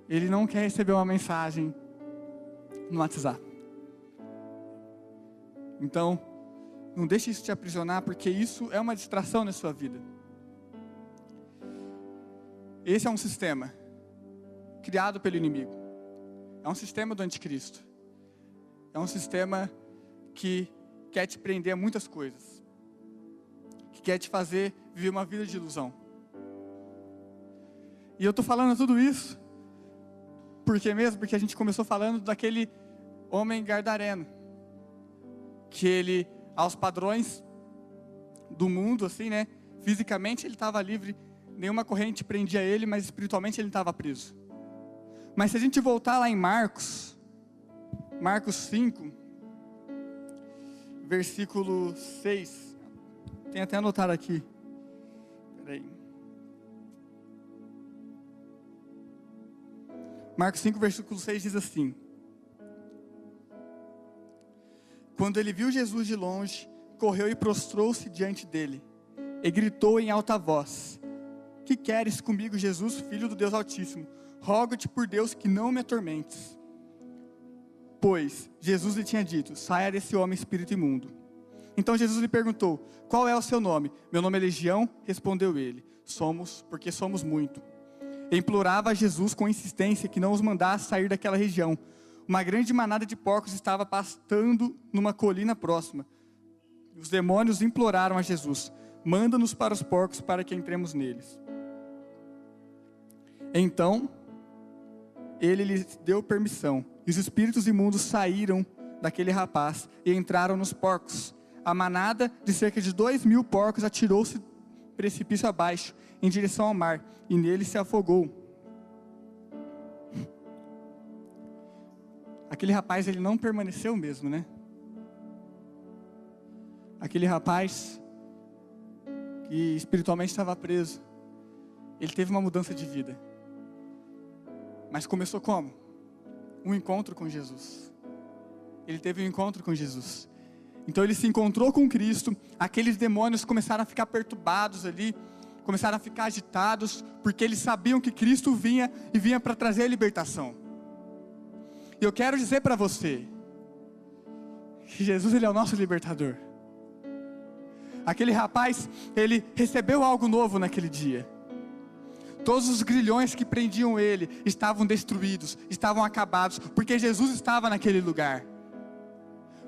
Ele não quer receber uma mensagem no WhatsApp. Então, não deixe isso te aprisionar, porque isso é uma distração na sua vida. Esse é um sistema criado pelo inimigo. É um sistema do anticristo. É um sistema que quer te prender a muitas coisas. Que quer te fazer viver uma vida de ilusão. E eu estou falando tudo isso, por quê mesmo? Porque a gente começou falando daquele homem gadareno. Que ele, aos padrões do mundo, assim, né? Fisicamente ele estava livre, nenhuma corrente prendia ele, mas espiritualmente ele estava preso. Mas se a gente voltar lá em Marcos 5, versículo 6, tem até anotado aqui, peraí. Marcos 5, versículo 6 diz assim: quando ele viu Jesus de longe, correu e prostrou-se diante dele, e gritou em alta voz: que queres comigo, Jesus, filho do Deus Altíssimo? Rogo-te por Deus que não me atormentes. Pois Jesus lhe tinha dito: saia desse homem, espírito imundo. Então Jesus lhe perguntou: qual é o seu nome? Meu nome é Legião, respondeu ele. Porque somos muito. E implorava a Jesus com insistência que não os mandasse sair daquela região. Uma grande manada de porcos estava pastando numa colina próxima. Os demônios imploraram a Jesus: manda-nos para os porcos para que entremos neles. Então, ele lhes deu permissão, e os espíritos imundos saíram daquele rapaz e entraram nos porcos. A manada de cerca de 2.000 porcos atirou-se precipício abaixo, em direção ao mar, e nele se afogou. Aquele rapaz, ele não permaneceu mesmo, né? Aquele rapaz que espiritualmente estava preso, ele teve uma mudança de vida. Mas começou como? Um encontro com Jesus. Ele teve um encontro com Jesus. Então ele se encontrou com Cristo. Aqueles demônios começaram a ficar perturbados ali, começaram a ficar agitados, porque eles sabiam que Cristo vinha e vinha para trazer a libertação. E eu quero dizer para você que Jesus, ele é o nosso libertador. Aquele rapaz, ele recebeu algo novo naquele dia. Todos os grilhões que prendiam ele estavam destruídos, estavam acabados, porque Jesus estava naquele lugar.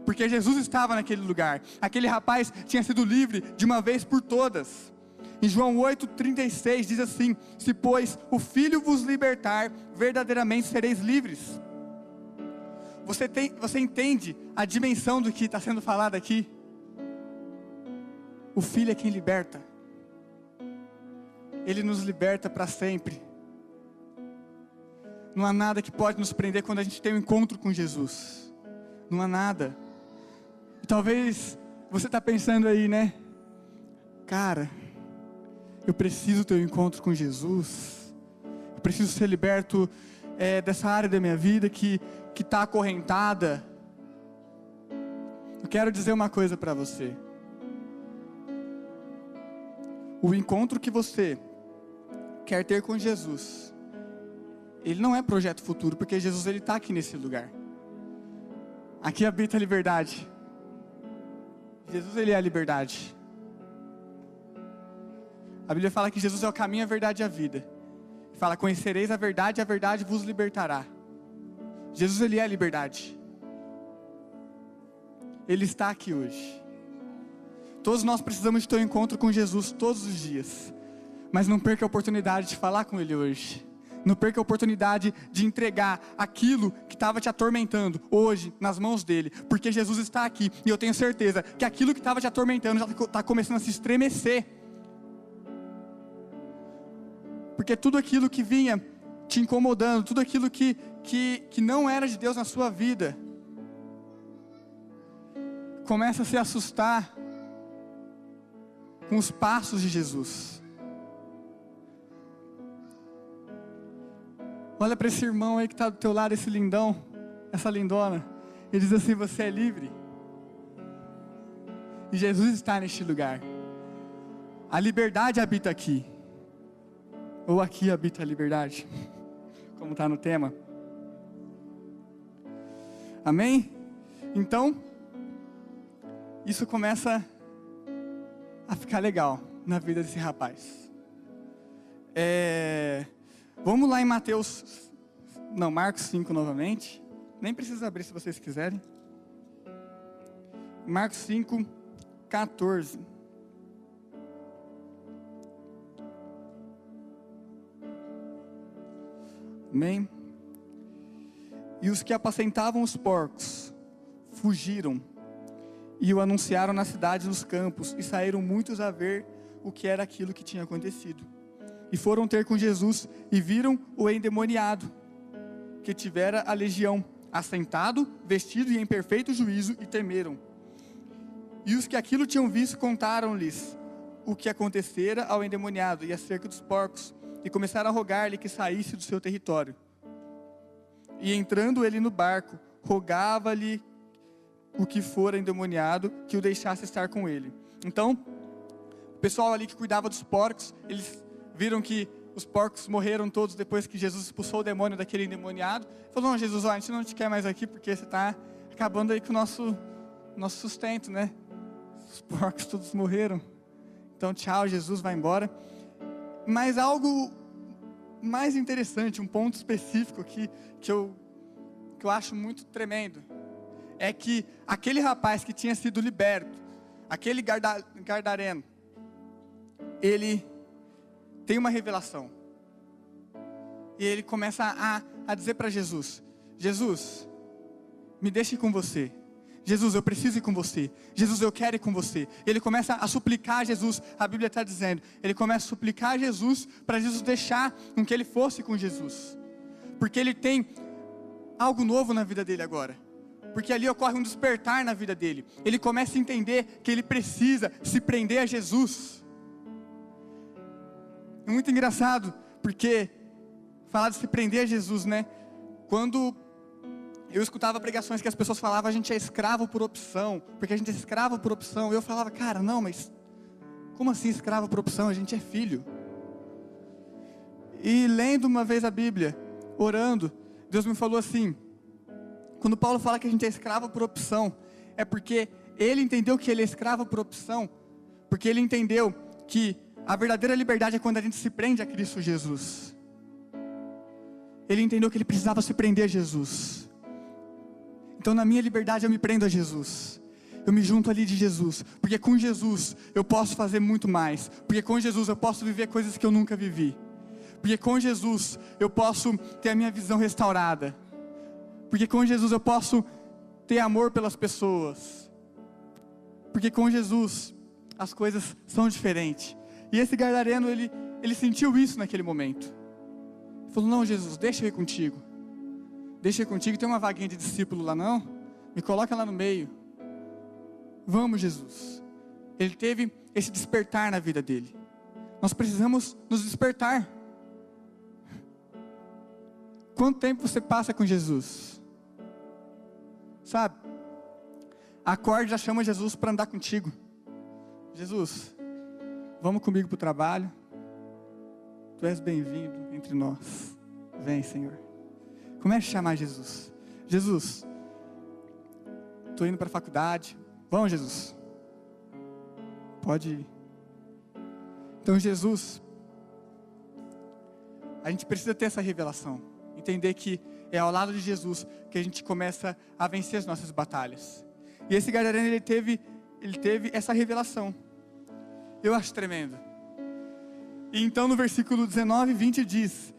Porque Jesus estava naquele lugar. Aquele rapaz tinha sido livre de uma vez por todas. Em João 8,36 diz assim: se pois o Filho vos libertar, verdadeiramente sereis livres. Você entende a dimensão do que está sendo falado aqui? O Filho é quem liberta. Ele nos liberta para sempre. Não há nada que pode nos prender quando a gente tem um encontro com Jesus. Não há nada. E talvez você está pensando aí, né? Cara, eu preciso ter um encontro com Jesus. Eu preciso ser liberto dessa área da minha vida que está acorrentada. Eu quero dizer uma coisa para você. O encontro que você quer ter com Jesus, ele não é projeto futuro, porque Jesus, ele está aqui nesse lugar. Aqui habita a liberdade. Jesus, ele é a liberdade. A Bíblia fala que Jesus é o caminho, a verdade e a vida. Fala: conhecereis a verdade vos libertará. Jesus, ele é a liberdade. Ele está aqui hoje. Todos nós precisamos de ter um encontro com Jesus todos os dias. Mas não perca a oportunidade de falar com Ele hoje. Não perca a oportunidade de entregar aquilo que estava te atormentando hoje nas mãos dEle. Porque Jesus está aqui. E eu tenho certeza que aquilo que estava te atormentando já está começando a se estremecer. Porque tudo aquilo que vinha te incomodando, tudo aquilo que não era de Deus na sua vida, começa a se assustar com os passos de Jesus. Olha para esse irmão aí que está do teu lado, esse lindão, essa lindona. E diz assim: você é livre. E Jesus está neste lugar. A liberdade habita aqui. Ou aqui habita a liberdade, como está no tema. Amém? Então, isso começa a ficar legal na vida desse rapaz. Vamos lá em Marcos 5 novamente. Nem precisa abrir se vocês quiserem. Marcos 5, 14. Amém? E os que apacentavam os porcos fugiram e o anunciaram na cidade e nos campos, e saíram muitos a ver o que era aquilo que tinha acontecido. E foram ter com Jesus e viram o endemoniado, que tivera a legião, assentado, vestido e em perfeito juízo, e temeram. E os que aquilo tinham visto contaram-lhes o que acontecera ao endemoniado e acerca dos porcos, e começaram a rogar-lhe que saísse do seu território. E entrando ele no barco, rogava-lhe o que fora endemoniado, que o deixasse estar com ele. Então, o pessoal ali que cuidava dos porcos, eles viram que os porcos morreram todos depois que Jesus expulsou o demônio daquele endemoniado. Falou: não, Jesus, a gente não te quer mais aqui, porque você está acabando aí com o nosso sustento, né? Os porcos todos morreram. Então, tchau, Jesus, vai embora. Mas algo mais interessante, um ponto específico aqui, que eu acho muito tremendo, é que aquele rapaz que tinha sido liberto, aquele gadareno, ele tem uma revelação. E ele começa a dizer para Jesus: Jesus, me deixe com você. Jesus, eu preciso ir com você. Jesus, eu quero ir com você. Ele começa a suplicar a Jesus. A Bíblia está dizendo, ele começa a suplicar a Jesus, para Jesus deixar com que ele fosse com Jesus. Porque ele tem algo novo na vida dele agora. Porque ali ocorre um despertar na vida dele. Ele começa a entender que ele precisa se prender a Jesus. É muito engraçado, porque falar de se prender a Jesus, né? Quando eu escutava pregações que as pessoas falavam: a gente é escravo por opção, porque a gente é escravo por opção. Eu falava: cara, não, mas como assim escravo por opção? A gente é filho. E lendo uma vez a Bíblia, orando, Deus me falou assim: quando Paulo fala que a gente é escravo por opção, é porque ele entendeu que ele é escravo por opção, porque ele entendeu que a verdadeira liberdade é quando a gente se prende a Cristo Jesus. Ele entendeu que ele precisava se prender a Jesus. Então, na minha liberdade, eu me prendo a Jesus. Eu me junto ali de Jesus. Porque com Jesus, eu posso fazer muito mais. Porque com Jesus, eu posso viver coisas que eu nunca vivi. Porque com Jesus, eu posso ter a minha visão restaurada. Porque com Jesus, eu posso ter amor pelas pessoas. Porque com Jesus, as coisas são diferentes. E esse gadareno, ele sentiu isso naquele momento. Ele falou: não, Jesus, deixa eu ir contigo. Deixa eu ir contigo, tem uma vaguinha de discípulo lá não? Me coloca lá no meio. Vamos, Jesus. Ele teve esse despertar na vida dele. Nós precisamos nos despertar. Quanto tempo você passa com Jesus? Sabe? Acorde, já chama Jesus para andar contigo. Jesus, vamos comigo para o trabalho. Tu és bem-vindo entre nós. Vem, Senhor. Comece a chamar Jesus. Jesus, estou indo para a faculdade. Vamos, Jesus. Pode ir. Então, Jesus, a gente precisa ter essa revelação. Entender que é ao lado de Jesus que a gente começa a vencer as nossas batalhas. E esse gadareno, ele teve essa revelação. Eu acho tremendo. E então no versículo 19 e 20 diz: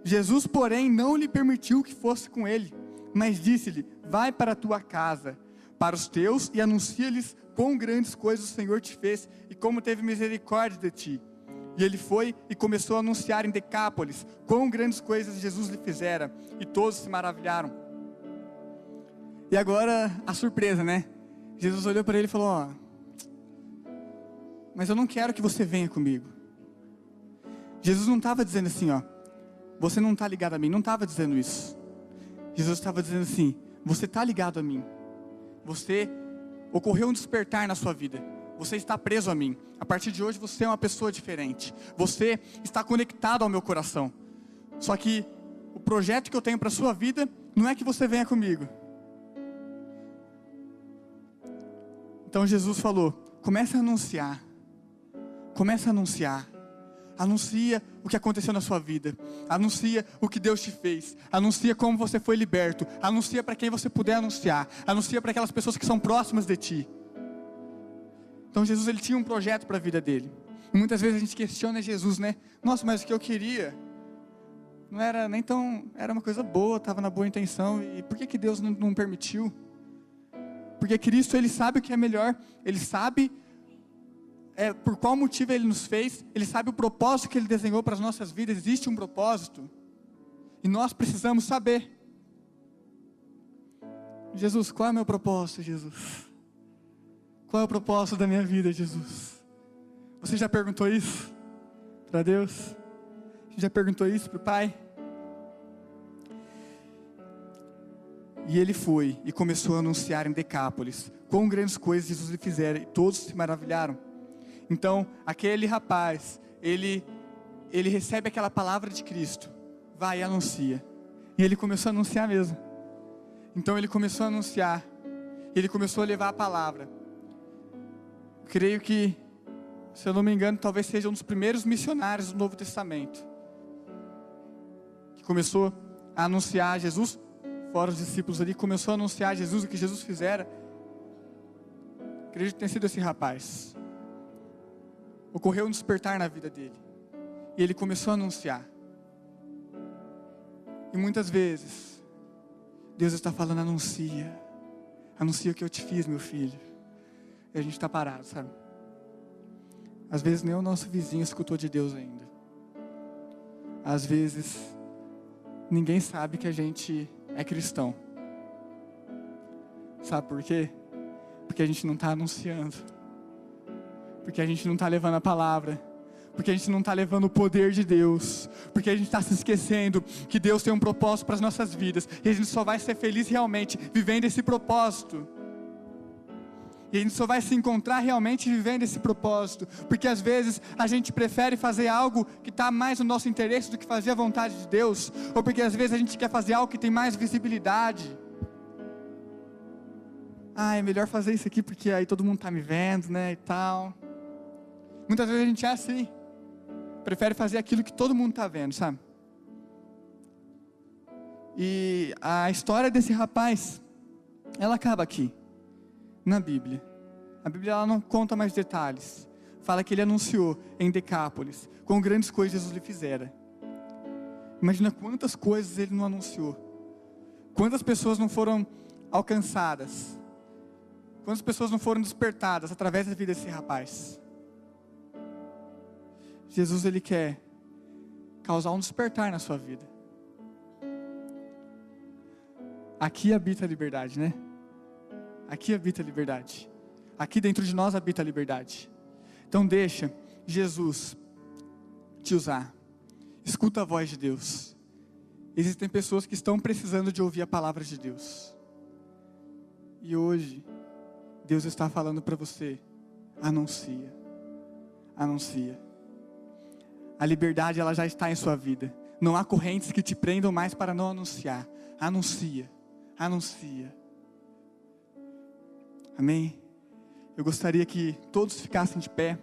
Jesus, porém, não lhe permitiu que fosse com ele, mas disse-lhe: vai para a tua casa, para os teus, e anuncia-lhes quão grandes coisas o Senhor te fez, e como teve misericórdia de ti. E ele foi e começou a anunciar em Decápolis quão grandes coisas Jesus lhe fizera, e todos se maravilharam. E agora a surpresa, né? Jesus olhou para ele e falou: ó, mas eu não quero que você venha comigo. Jesus não estava dizendo assim, ó, você não está ligado a mim. Não estava dizendo isso. Jesus estava dizendo assim, você está ligado a mim. Ocorreu um despertar na sua vida. Você está preso a mim. A partir de hoje você é uma pessoa diferente. Você está conectado ao meu coração. Só que o projeto que eu tenho para a sua vida não é que você venha comigo. Então Jesus falou, comece a anunciar. Comece a anunciar. Anuncia o que aconteceu na sua vida. Anuncia o que Deus te fez. Anuncia como você foi liberto. Anuncia para quem você puder anunciar. Anuncia para aquelas pessoas que são próximas de ti. Então Jesus, ele tinha um projeto para a vida dele. E muitas vezes a gente questiona Jesus, né? Nossa, mas o que eu queria não era nem tão... Era uma coisa boa, estava na boa intenção. E por que Deus não permitiu? Porque Cristo, ele sabe o que é melhor. Ele sabe... por qual motivo Ele nos fez. Ele sabe o propósito que Ele desenhou para as nossas vidas. Existe um propósito. E nós precisamos saber. Jesus, qual é o meu propósito, Jesus? Qual é o propósito da minha vida, Jesus? Você já perguntou isso para Deus? Você já perguntou isso para o Pai? E ele foi e começou a anunciar em Decápolis quão grandes coisas Jesus lhe fizera, e todos se maravilharam. Então, aquele rapaz, ele recebe aquela palavra de Cristo, vai e anuncia. E ele começou a anunciar mesmo. Então ele começou a anunciar, ele começou a levar a palavra. Creio que, se eu não me engano, talvez seja um dos primeiros missionários do Novo Testamento, que começou a anunciar Jesus, fora os discípulos ali, começou a anunciar Jesus, o que Jesus fizera. Acredito que tenha sido esse rapaz. Ocorreu um despertar na vida dele. E ele começou a anunciar. E muitas vezes, Deus está falando, anuncia. Anuncia o que eu te fiz, meu filho. E a gente está parado, sabe? Às vezes nem o nosso vizinho escutou de Deus ainda. Às vezes, ninguém sabe que a gente é cristão. Sabe por quê? Porque a gente não está anunciando. Porque a gente não está levando a palavra. Porque a gente não está levando o poder de Deus. Porque a gente está se esquecendo que Deus tem um propósito para as nossas vidas. E a gente só vai ser feliz realmente vivendo esse propósito. E a gente só vai se encontrar realmente vivendo esse propósito. Porque às vezes a gente prefere fazer algo que está mais no nosso interesse do que fazer a vontade de Deus. Ou porque às vezes a gente quer fazer algo que tem mais visibilidade. É melhor fazer isso aqui porque aí todo mundo está me vendo, né, e tal. Muitas vezes a gente é assim. Prefere fazer aquilo que todo mundo está vendo, sabe? E a história desse rapaz, ela acaba aqui, na Bíblia. A Bíblia, ela não conta mais detalhes. Fala que ele anunciou em Decápolis, quão grandes coisas Jesus lhe fizera. Imagina quantas coisas ele não anunciou. Quantas pessoas não foram alcançadas. Quantas pessoas não foram despertadas através da vida desse rapaz. Jesus, ele quer causar um despertar na sua vida. Aqui habita a liberdade, né? Aqui habita a liberdade. Aqui dentro de nós habita a liberdade. Então deixa Jesus te usar. Escuta a voz de Deus. Existem pessoas que estão precisando de ouvir a palavra de Deus. E hoje, Deus está falando para você, anuncia. Anuncia. A liberdade, ela já está em sua vida. Não há correntes que te prendam mais para não anunciar. Anuncia. Anuncia. Amém? Eu gostaria que todos ficassem de pé.